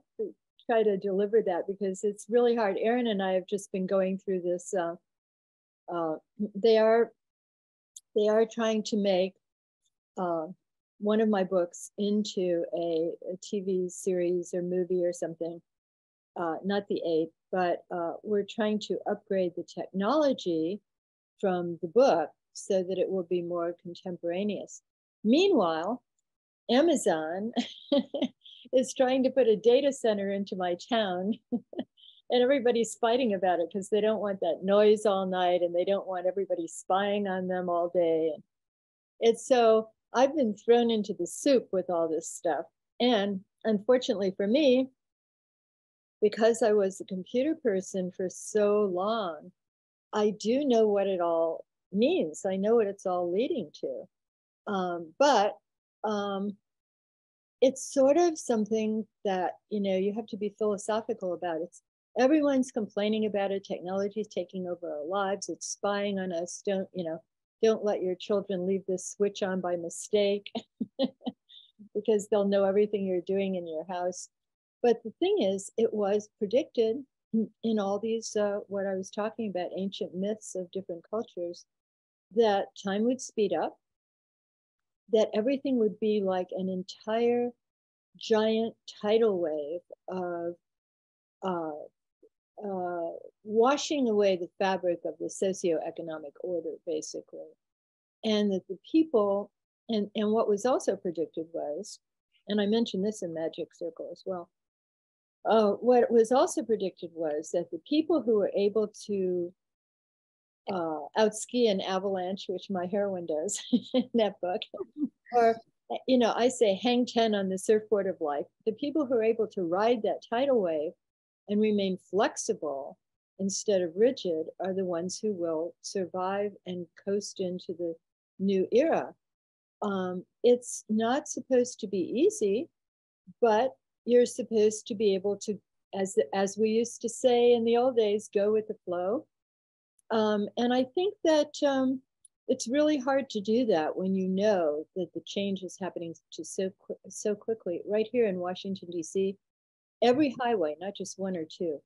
try to deliver that, because it's really hard. Aaron and I have just been going through this. Uh, they are trying to make uh, one of my books into a TV series or movie or something. Not the 8, but we're trying to upgrade the technology from the book so that it will be more contemporaneous. Meanwhile, Amazon is trying to put a data center into my town, and everybody's fighting about it because they don't want that noise all night, and they don't want everybody spying on them all day. And it's so I've been thrown into the soup with all this stuff. And unfortunately for me, because I was a computer person for so long, I do know what it all means. I know what it's all leading to. But it's sort of something that, you have to be philosophical about. It's everyone's complaining about it. Technology is taking over our lives. It's spying on us. Don't let your children leave this switch on by mistake because they'll know everything you're doing in your house. But the thing is, it was predicted in all these, what I was talking about, ancient myths of different cultures, that time would speed up, that everything would be like an entire giant tidal wave of uh, washing away the fabric of the socioeconomic order, basically. And that the people, and what was also predicted was, and I mentioned this in Magic Circle as well, what was also predicted was that the people who were able to outski an avalanche, which my heroine does in that book, or I say hang 10 on the surfboard of life. The people who are able to ride that tidal wave and remain flexible instead of rigid are the ones who will survive and coast into the new era. It's not supposed to be easy, but you're supposed to be able to, as we used to say in the old days, go with the flow. And I think that it's really hard to do that when you know that the change is happening so quickly. Right here in Washington, D.C., every highway, not just one or two,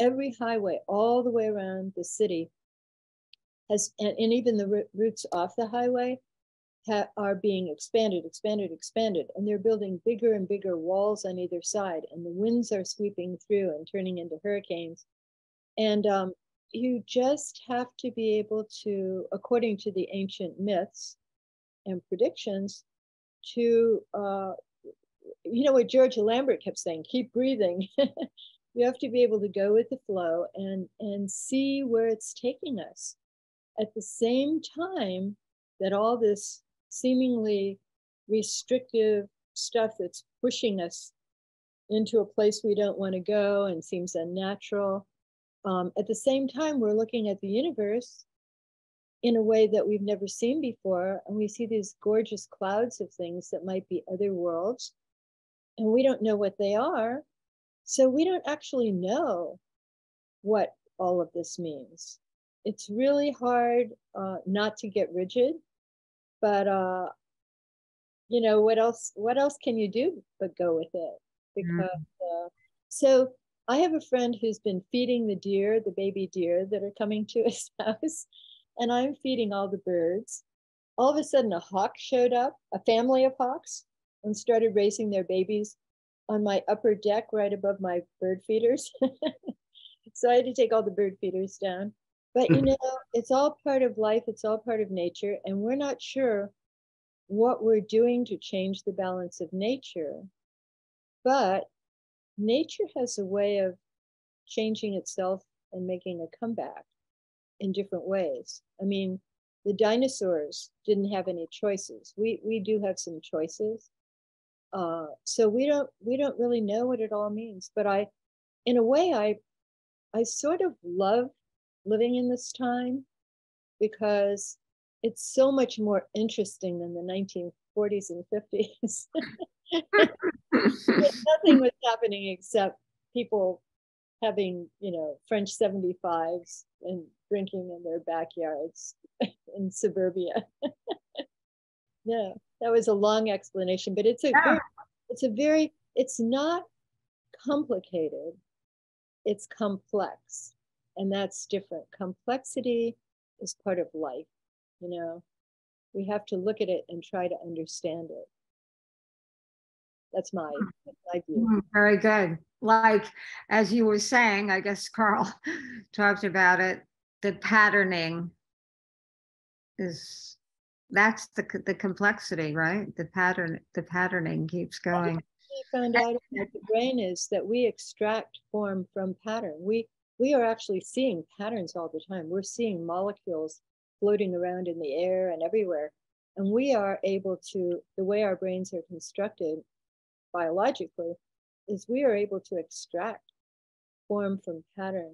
every highway all the way around the city has, and even the routes off the highway are being expanded, and they're building bigger and bigger walls on either side, and the winds are sweeping through and turning into hurricanes. And you just have to be able to, according to the ancient myths and predictions, to, what George Lambert kept saying, keep breathing. You have to be able to go with the flow and see where it's taking us. At the same time that all this seemingly restrictive stuff that's pushing us into a place we don't want to go and seems unnatural, at the same time, we're looking at the universe in a way that we've never seen before. And we see these gorgeous clouds of things that might be other worlds. And we don't know what they are. So we don't actually know what all of this means. It's really hard not to get rigid. But, what else can you do but go with it? Because, so I have a friend who's been feeding the deer, the baby deer that are coming to his house, and I'm feeding all the birds. All of a sudden, a hawk showed up, a family of hawks, and started raising their babies on my upper deck right above my bird feeders. So I had to take all the bird feeders down. But, it's all part of life. It's all part of nature. And we're not sure what we're doing to change the balance of nature. But nature has a way of changing itself and making a comeback in different ways. I mean, the dinosaurs didn't have any choices. We do have some choices. So we don't really know what it all means. But in a way, I sort of love living in this time because it's so much more interesting than the 1940s and 50s. Nothing was happening except people having, French 75s and drinking in their backyards in suburbia. No, that was a long explanation, but it's a Yeah. it's not complicated, it's complex. And that's different. Complexity is part of life, you know. We have to look at it and try to understand it. That's my view. Very good. Like, as you were saying, I guess Carl talked about it, the patterning is, that's the complexity, right? The patterning keeps going. We found out about the brain is that we extract form from pattern. We are actually seeing patterns all the time. We're seeing molecules floating around in the air and everywhere. And we are able to, the way our brains are constructed biologically, is we are able to extract form from pattern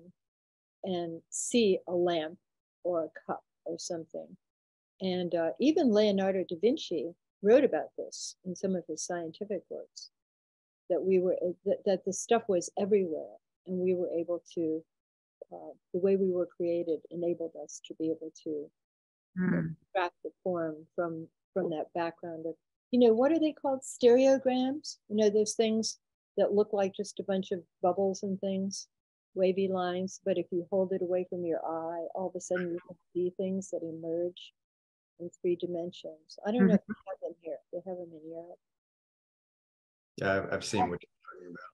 and see a lamp or a cup or something. And even Leonardo da Vinci wrote about this in some of his scientific works, that we were that the stuff was everywhere, and we were able to the way we were created enabled us to be able to extract the form from that background of, you know, what are they called, stereograms, you know, those things that look like just a bunch of bubbles and things, wavy lines, but if you hold it away from your eye, all of a sudden you can see things that emerge in 3 dimensions. I don't know if they have them here. They have them in Europe. Yeah, I've seen what you're talking about.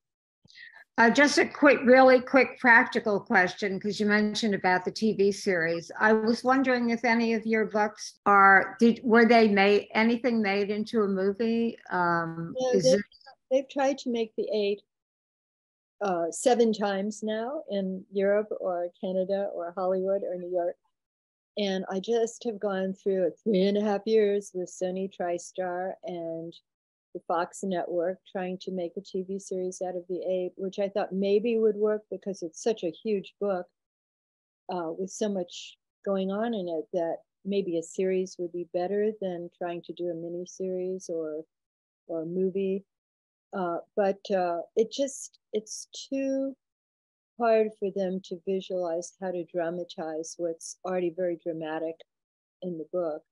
Just a really quick practical question, because you mentioned about the TV series. I was wondering if any of your books were they made, anything made into a movie? Yeah, they've tried to make the 8 7 times now in Europe or Canada or Hollywood or New York. And I just have gone through 3.5 years with Sony TriStar and the Fox network trying to make a TV series out of the 8, which I thought maybe would work because it's such a huge book with so much going on in it that maybe a series would be better than trying to do a mini series or a movie. But it's too hard for them to visualize how to dramatize what's already very dramatic in the book.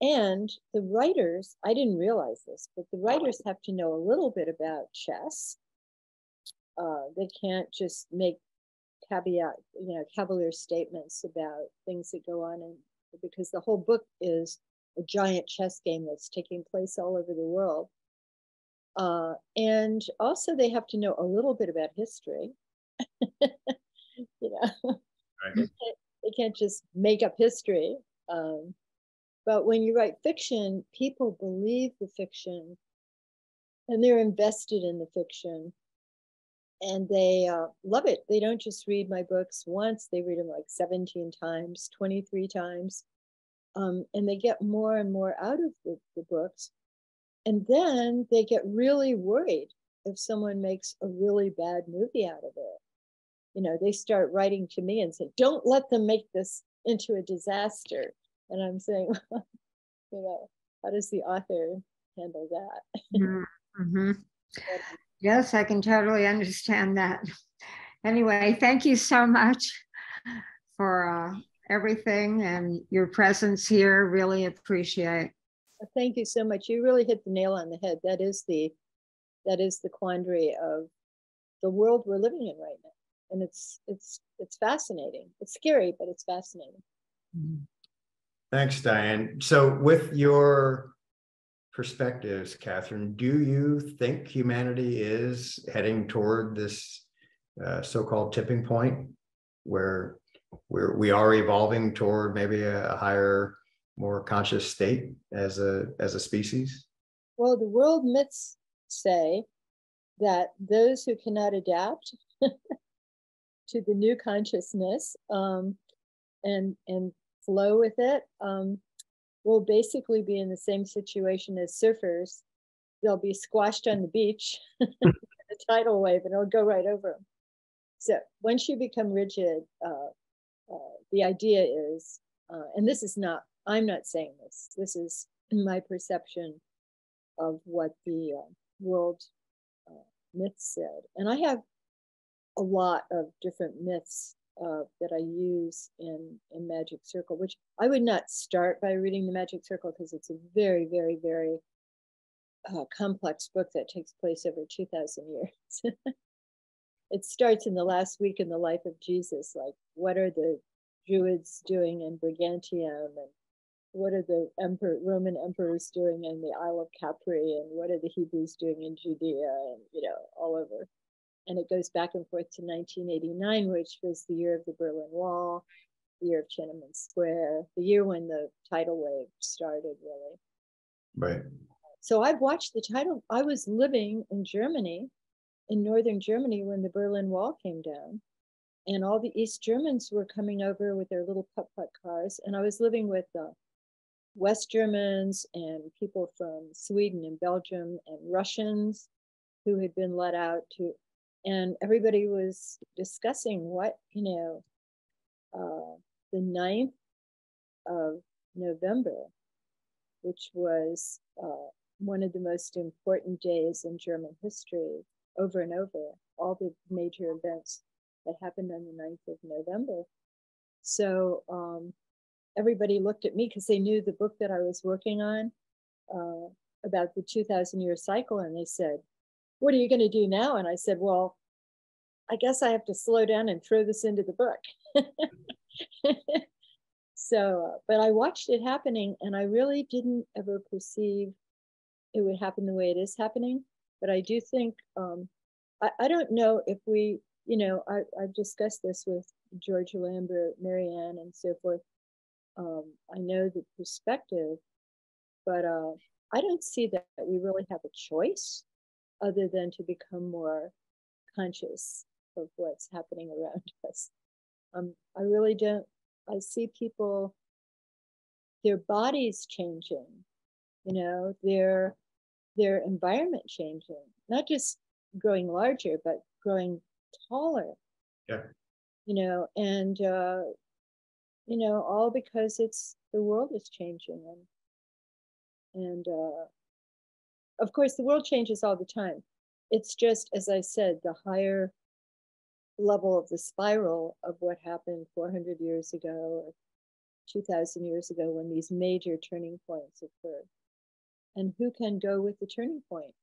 And the writers, I didn't realize this, but the writers have to know a little bit about chess. They can't just make cavalier statements about things that go on, because the whole book is a giant chess game that's taking place all over the world. And also they have to know a little bit about history. You know, right. They can't just make up history. But when you write fiction, people believe the fiction and they're invested in the fiction and they love it. They don't just read my books once, they read them like 17 times, 23 times. And they get more and more out of the books. And then they get really worried if someone makes a really bad movie out of it. You know, they start writing to me and say, don't let them make this into a disaster. And I'm saying, you know, how does the author handle that? Mm-hmm. Yes, I can totally understand that. Anyway, thank you so much for everything and your presence here. Really appreciate. Thank you so much. You really hit the nail on the head. That is the quandary of the world we're living in right now. And it's fascinating. It's scary, but it's fascinating. Thanks, Diane. So with your perspectives, Katherine, do you think humanity is heading toward this so-called tipping point where we are evolving toward maybe a higher, more conscious state as a species? Well, the world myths say that those who cannot adapt to the new consciousness and flow with it will basically be in the same situation as surfers. They'll be squashed on the beach, a tidal wave, and it'll go right over them. So once you become rigid, the idea is, and this is not, I'm not saying this, this is my perception of what the world myths said. And I have a lot of different myths that I use in Magic Circle, which I would not start by reading the Magic Circle because it's a very, very, very complex book that takes place over 2,000 years. It starts in the last week in the life of Jesus, like what are the Druids doing in Brigantium, and what are the Roman emperors doing in the Isle of Capri, and what are the Hebrews doing in Judea, and all over. And it goes back and forth to 1989, which was the year of the Berlin Wall, the year of Tiananmen Square, the year when the tidal wave started, really. Right. So I've watched the tidal. I was living in Germany, in northern Germany, when the Berlin Wall came down, and all the East Germans were coming over with their little putt-putt cars, and I was living with West Germans and people from Sweden and Belgium and Russians who had been let out to, and everybody was discussing what, the 9th of November, which was one of the most important days in German history, over and over, all the major events that happened on the 9th of November. So everybody looked at me because they knew the book that I was working on about the 2,000-year cycle, and they said, what are you going to do now? And I said, well, I guess I have to slow down and throw this into the book. So, but I watched it happening, and I really didn't ever perceive it would happen the way it is happening. But I do think, I don't know if we, I've discussed this with Georgia Lambert, Marianne, and so forth. I know the perspective, but I don't see that we really have a choice other than to become more conscious of what's happening around us. I really don't. I see people, their bodies changing, their environment changing, not just growing larger, but growing taller. Yeah. And all because the world is changing, and of course the world changes all the time. It's just, as I said, the higher level of the spiral of what happened 400 years ago or 2,000 years ago, when these major turning points occurred. And who can go with the turning point?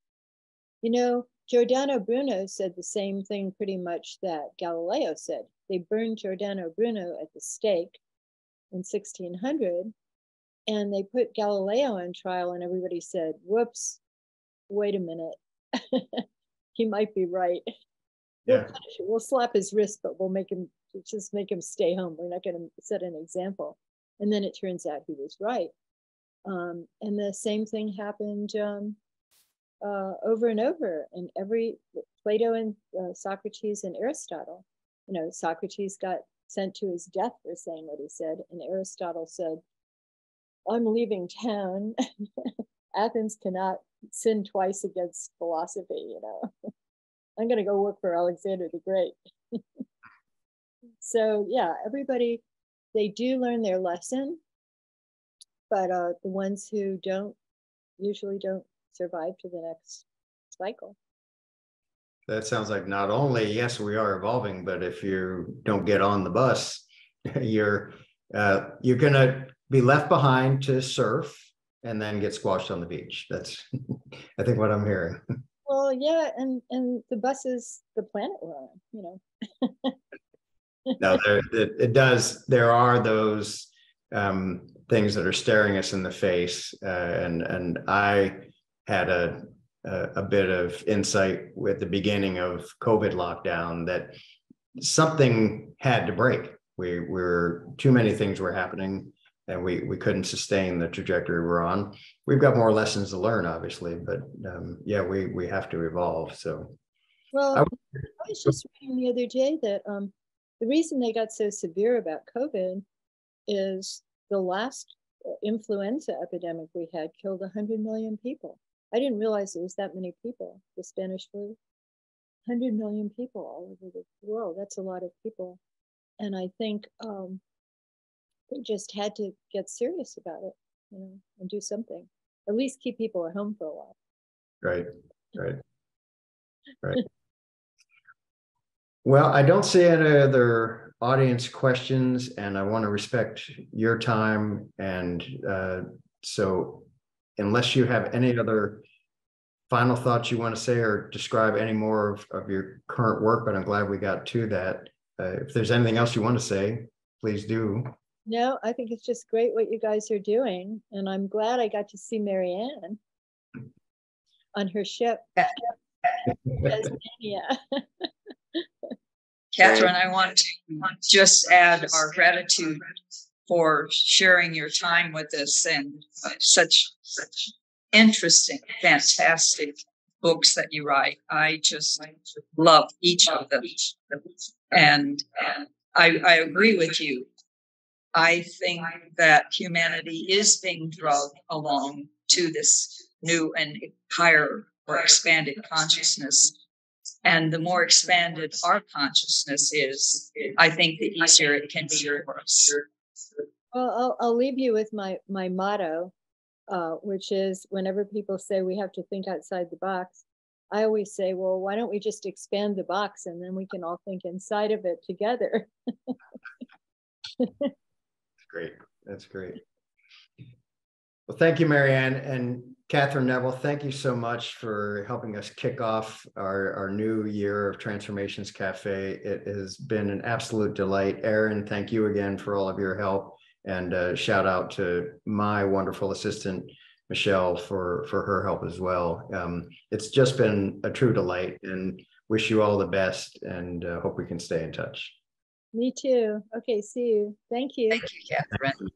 Giordano Bruno said the same thing pretty much that Galileo said. They burned Giordano Bruno at the stake in 1600, and they put Galileo on trial, and everybody said, whoops, wait a minute. He might be right. Yeah. We'll slap his wrist, but we'll make him stay home. We're not going to set an example. And then it turns out he was right. And the same thing happened over and over in every Plato and Socrates and Aristotle. Socrates got sent to his death for saying what he said, and Aristotle said, I'm leaving town. Athens cannot sin twice against philosophy, I'm going to go work for Alexander the Great. So yeah, everybody, they do learn their lesson, but the ones who usually don't survive to the next cycle. That sounds like not only, yes, we are evolving, but if you don't get on the bus, you're going to be left behind to surf and then get squashed on the beach. That's, I think, what I'm hearing. Well, yeah, and the bus is the planet we're on, No, it does. There are those things that are staring us in the face, and I had a bit of insight with the beginning of COVID lockdown that something had to break. Too many things were happening, and we couldn't sustain the trajectory we're on. We've got more lessons to learn, obviously, but yeah, we have to evolve. So, well, I was just reading the other day that the reason they got so severe about COVID is the last influenza epidemic we had killed 100 million people. I didn't realize it was that many people. The Spanish flu, 100 million people all over the world. That's a lot of people. And I think they just had to get serious about it, and do something. At least keep people at home for a while. Right. Well, I don't see any other audience questions, and I want to respect your time. And so unless you have any other final thoughts you want to say or describe any more of your current work, but I'm glad we got to that. If there's anything else you want to say, please do. No, I think it's just great what you guys are doing. And I'm glad I got to see Marianne on her ship. Tasmania. Katherine, I want to just add our gratitude for sharing your time with us and such interesting, fantastic books that you write. I just love each of them. And I agree with you. I think that humanity is being drugged along to this new and higher or expanded consciousness. And the more expanded our consciousness is, I think the easier it can be for us. Well, I'll leave you with my motto, which is whenever people say we have to think outside the box, I always say, well, why don't we just expand the box and then we can all think inside of it together. Great. That's great. Well, thank you, Marianne. And Katherine Neville, thank you so much for helping us kick off our new year of Transformations Cafe. It has been an absolute delight. Erin, thank you again for all of your help. And shout out to my wonderful assistant, Michelle, for her help as well. It's just been a true delight, and wish you all the best, and hope we can stay in touch. Me too. Okay, see you. Thank you. Thank you, Katherine.